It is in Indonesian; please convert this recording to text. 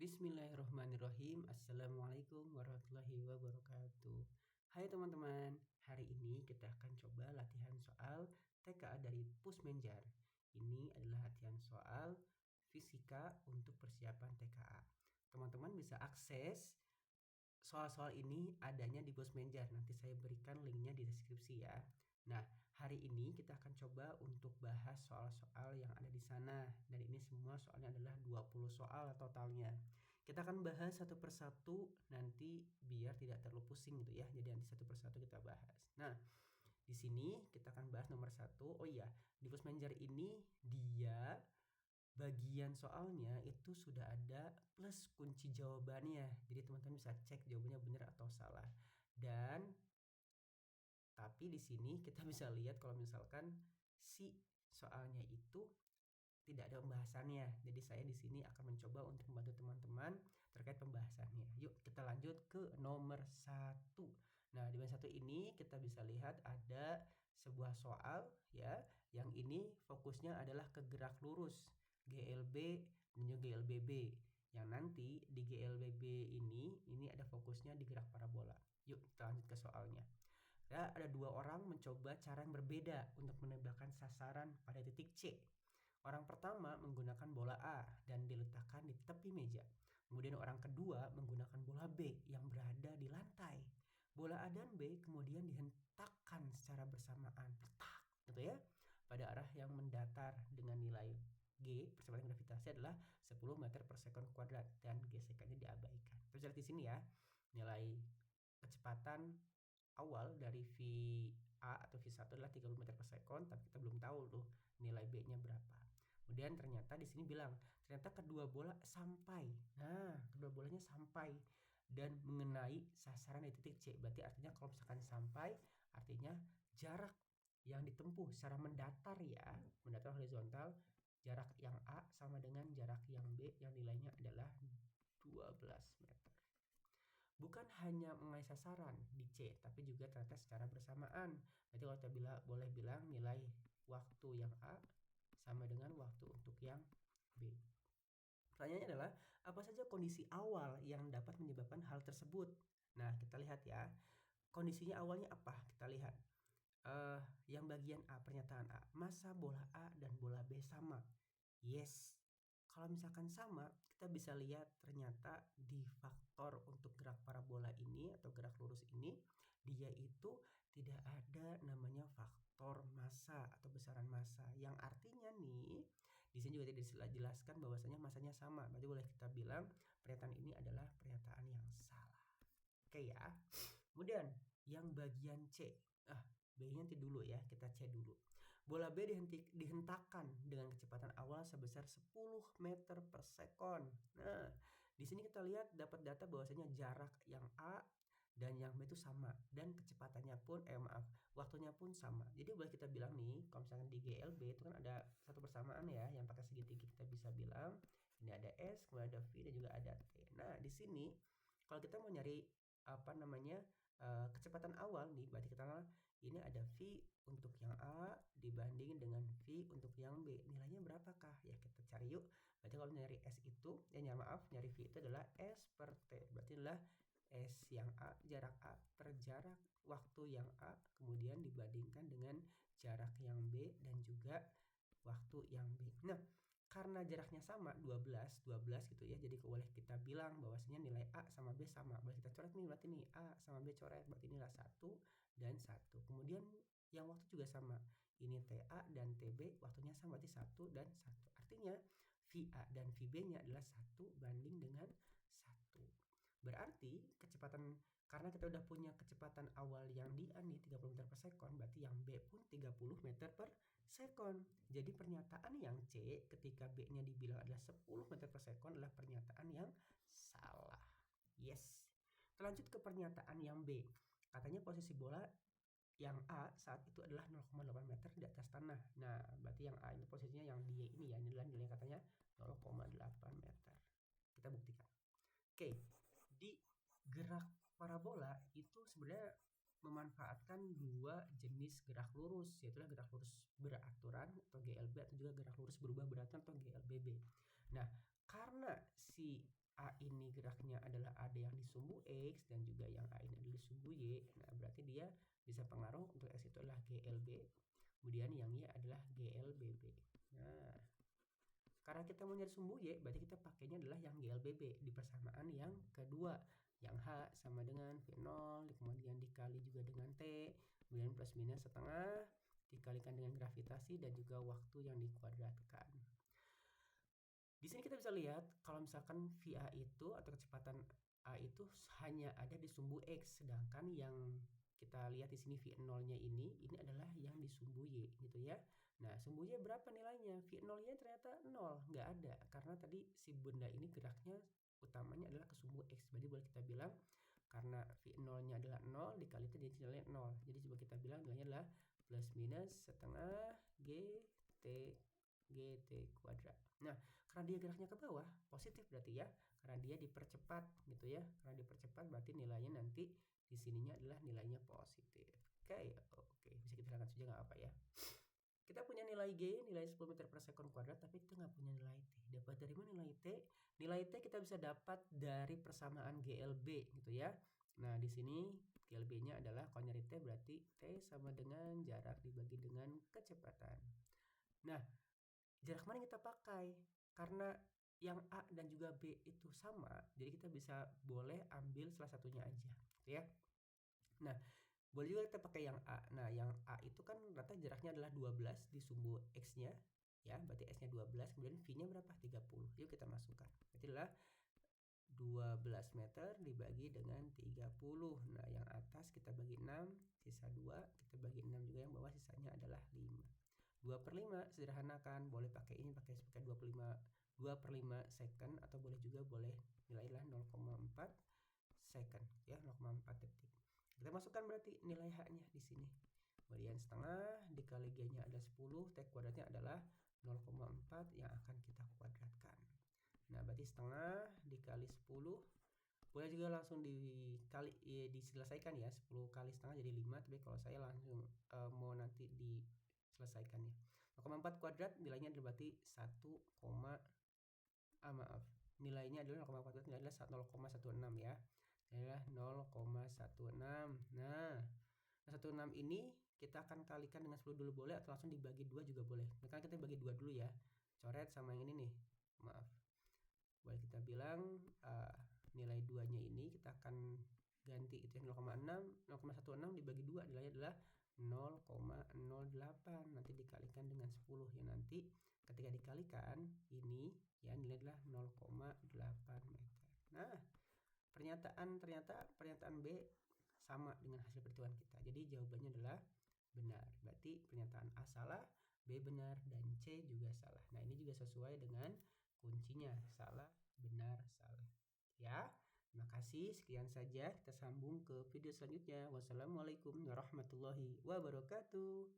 Bismillahirrahmanirrahim. Assalamualaikum warahmatullahi wabarakatuh. Hai teman-teman, hari ini kita akan coba latihan soal TKA dari Pusmenjar. Ini adalah latihan soal fisika untuk persiapan TKA. Teman-teman bisa akses soal-soal ini adanya di Pusmenjar. Nanti saya berikan linknya di deskripsi ya. Nah, hari ini kita akan coba untuk bahas soal-soal yang ada di sana. Dan ini semua soalnya adalah 20 soal totalnya. Kita akan bahas satu persatu nanti biar tidak terlalu pusing gitu ya. Jadi nanti satu persatu kita bahas. Nah, di sini kita akan bahas nomor 1. Oh iya, di Pusmenjar ini dia bagian soalnya itu sudah ada plus kunci jawabannya. Jadi teman-teman bisa cek jawabannya benar atau salah. Dan tapi di sini kita bisa lihat kalau misalkan si soalnya itu tidak ada pembahasannya. Jadi saya di sini akan mencoba untuk membantu teman-teman terkait pembahasannya. Yuk kita lanjut ke nomor 1. Nah, di nomor 1 ini kita bisa lihat ada sebuah soal ya, yang ini fokusnya adalah ke gerak lurus GLB dan juga GLBB. Yang nanti di GLBB ini ada fokusnya di gerak parabola. Yuk kita lanjut ke soalnya. Ya, ada dua orang mencoba cara yang berbeda untuk menembakkan sasaran pada titik C. Orang pertama menggunakan bola A dan diletakkan di tepi meja. Kemudian orang kedua menggunakan bola B yang berada di lantai. Bola A dan B kemudian dihentakkan secara bersamaan, petak, gitu ya, pada arah yang mendatar dengan nilai G, percepatan gravitasi adalah 10 meter per sekon kuadrat dan gesekannya diabaikan. Terus lihat di sini ya, nilai kecepatan awal dari VA atau V1 adalah 30 meter per sekon, tapi kita belum tahu tuh nilai B-nya berapa. Kemudian ternyata di sini bilang ternyata kedua bola sampai. Nah, kedua bolanya sampai dan mengenai sasaran di titik C. Berarti artinya kalau misalkan sampai, artinya jarak yang ditempuh secara mendatar ya, mendatar horizontal, jarak yang A sama dengan jarak yang B yang nilainya adalah 12 meter. Bukan hanya mengenai sasaran di C, tapi juga ternyata secara bersamaan. Berarti kalau kita boleh bilang nilai waktu yang A sama dengan waktu untuk yang B. Pertanyaannya adalah, apa saja kondisi awal yang dapat menyebabkan hal tersebut? Nah, kita lihat ya. Kondisinya awalnya apa? Kita lihat. Yang bagian A, pernyataan A. Massa bola A dan bola B sama. Yes. Kalau misalkan sama, kita bisa lihat ternyata di faktor untuk gerak parabola ini atau gerak lurus ini, dia itu tidak ada namanya faktor massa atau besaran massa. Yang artinya nih, di sini juga tidak dijelaskan bahwasanya massanya sama. Berarti boleh kita bilang pernyataan ini adalah pernyataan yang salah. Oke ya. Kemudian yang bagian C. B-nya nanti dulu ya, kita C dulu. Bola B dihentakkan dengan kecepatan awal sebesar 10 meter per sekon. Nah, di sini kita lihat dapat data bahwasanya jarak yang A dan yang B itu sama dan kecepatannya pun waktunya pun sama. Jadi boleh kita bilang nih, kalau misalkan di GLB itu kan ada satu persamaan ya, yang pakai segitiga kita bisa bilang ini ada S, kemudian ada V dan juga ada T. Nah, di sini kalau kita mau nyari kecepatan awal nih, berarti kita ini ada V untuk yang A dibandingin dengan V untuk yang B, nilainya berapakah ya, kita cari yuk. Berarti kalau nyari S itu nyari V itu adalah S per T, berarti adalah S yang A, jarak A per jarak waktu yang A kemudian dibandingkan dengan jarak yang B dan juga waktu yang B. Nah, karena jaraknya sama 12 gitu ya, jadi boleh kita bilang bahwasanya nilai A sama B sama. Boleh kita coret nih, berarti nih A sama B coret, berarti inilah 1 dan 1. Kemudian yang waktu juga sama, ini TA dan TB waktunya sama, berarti 1 dan 1. Artinya VA dan VB nya adalah 1 banding dengan 1. Berarti kecepatan, karena kita udah punya kecepatan awal yang di A nih 30 meter per sekon, berarti yang B pun 30 meter per sekon. Jadi pernyataan yang C ketika B-nya dibilang adalah 10 meter per sekon adalah pernyataan yang salah. Yes. Lanjut ke pernyataan yang B. Katanya posisi bola yang A saat itu adalah 0,8 meter di atas tanah. Nah, berarti yang A itu posisinya yang D ini ya, ini adalah nilai katanya 0,8 meter. Kita buktikan. Oke, di gerak parabola itu sebenarnya memanfaatkan dua jenis gerak lurus, yaitu gerak lurus beraturan atau GLB atau juga gerak lurus berubah beraturan atau GLBB. Nah, karena si A ini geraknya adalah ada yang di sumbu X dan juga yang A ini adalah di sumbu Y. Nah, berarti dia bisa pengaruh untuk X itu adalah GLB, kemudian yang Y adalah GLBB. Nah, karena kita mau nyari sumbu Y, berarti kita pakainya adalah yang GLBB di persamaan yang kedua. Yang H sama dengan V0, kemudian dikali juga dengan T, kemudian plus minus setengah, dikalikan dengan gravitasi dan juga waktu yang dikuadratkan. Di sini kita bisa lihat kalau misalkan VA itu atau kecepatan A itu hanya ada di sumbu X, sedangkan yang kita lihat di sini V0-nya ini adalah yang di sumbu Y gitu ya. Nah, sumbu Y berapa nilainya? V0-nya ternyata 0, nggak ada karena tadi si benda ini geraknya utamanya adalah ke sumbu X. Jadi boleh kita bilang karena V0-nya adalah 0 dikali itu jadi nilainya 0. Jadi coba kita bilang nilainya adalah plus minus setengah GT kuadrat. Nah, karena dia geraknya ke bawah, positif berarti ya. Karena dia dipercepat gitu ya. Karena dipercepat berarti nilainya nanti di sininya adalah nilainya positif. Oke, bisa kita lihat saja nggak apa ya. Kita punya nilai G, nilai 10 meter per second kuadrat, tapi kita nggak punya nilai T. Dapat dari mana nilai T? Nilai T kita bisa dapat dari persamaan GLB gitu ya. Nah, di sini GLB-nya adalah kalau nyari T berarti T sama dengan jarak dibagi dengan kecepatan. Nah, jarak mana yang kita pakai? Karena yang A dan juga B itu sama, jadi kita bisa boleh ambil salah satunya aja, gitu ya. Nah, boleh juga kita pakai yang A. Nah, yang A itu kan rata jaraknya adalah 12 di sumbu X-nya, ya, berarti S-nya 12, kemudian V-nya berapa? 30. Yuk kita masukkan. Berarti adalah 12 meter dibagi dengan 30. Nah, yang atas kita bagi 6, sisa 2, kita bagi 6 juga, yang bawah sisanya adalah 5. 2/5 sederhanakan, boleh pakai ini, pakai 2/5 second, atau boleh juga boleh nilailah 0,4 second ya, 0,4 detik. Kita masukkan berarti nilai H-nya di sini. Kemudian setengah dikali G-nya ada 10, T kuadratnya adalah 0,4 yang akan kita kuadratkan. Nah, berarti setengah dikali 10, boleh juga langsung dikali diselesaikan ya, 10 kali setengah jadi 5, tapi kalau saya langsung mau nanti diselesaikan ya. 0,4 kuadrat nilainya adalah berarti 1, nilainya adalah 0,4 kuadrat, nilainya adalah 0,16 ya. Adalah 0,16. Nah, 16 ini kita akan kalikan dengan 10 dulu boleh, atau langsung dibagi 2 juga boleh. Nah, kita bagi 2 dulu ya. Coret sama yang ini nih. Maaf. Boleh kita bilang nilai 2-nya ini kita akan ganti itu ya, 0,16 dibagi 2 nilainya adalah 0,08, nanti dikalikan dengan 10 ya. Nanti ketika dikalikan ini ya nilai adalah 0,8 meter. Nah, pernyataan B sama dengan hasil perhitungan kita. Jadi jawabannya adalah benar. Berarti pernyataan A salah, B benar, dan C juga salah. Nah, ini juga sesuai dengan kuncinya, salah, benar, salah. Ya, terima kasih. Sekian saja. Kita sambung ke video selanjutnya. Wassalamualaikum warahmatullahi wabarakatuh.